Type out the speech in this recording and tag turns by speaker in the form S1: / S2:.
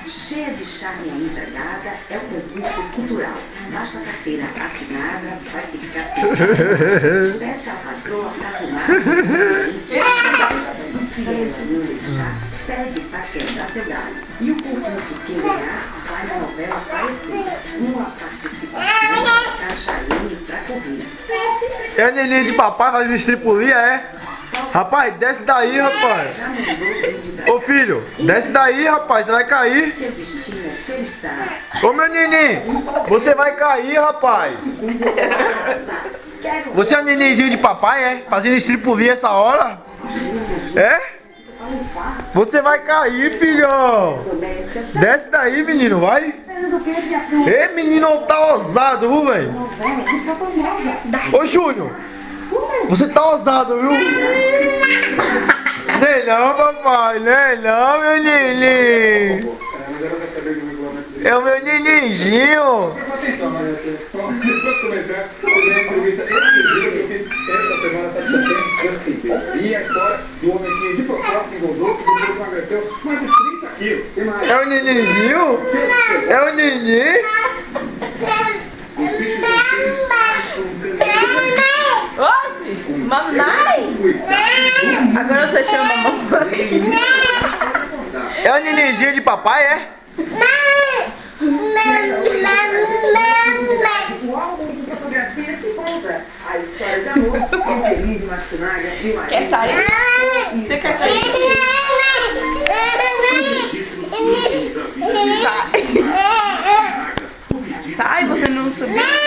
S1: cheia de charme à empregada, é um concurso cultural. Basta a carteira assinada, vai ficar perfeita. Peça a patroa capulada, se ela não deixar, pede para quebrar seu galho. E o concurso quem ganhar faz a novela aparecer. Uma participação da Chayenne pra correr.
S2: É a neninha de papai fazendo estripulia, é? Rapaz, desce daí, rapaz. Ô filho, desce daí, rapaz, você vai cair.
S1: Seu destino é felicidade.
S2: Ô meu neninho, você vai cair, rapaz. Você é o nenenzinho de papai, é? Fazendo estripulia essa hora? É? Você vai cair, filhão. Desce daí, menino, vai. Ei, menino, tá ousado, viu, velho? Ô, Júnior, você tá ousado, viu? Nem não, papai, nem não, meu neném. É o meu nenenzinho.
S3: E a história do homem de Procópio que engordou, que depois emagreceu mais de 30 quilos.
S2: É o nenenzinho? É o neném?
S3: Os bichos vocês saem por um caminho.
S4: Oxe, mamãe? Agora você chama mamãe.
S2: É o nenenzinho de papai, é?
S1: O álbum de fotografia se compra. A história de amor entre Lídia Matsunaga e o marido.
S4: Quer sair? Você quer sair? Sai. Sai, você não subiu.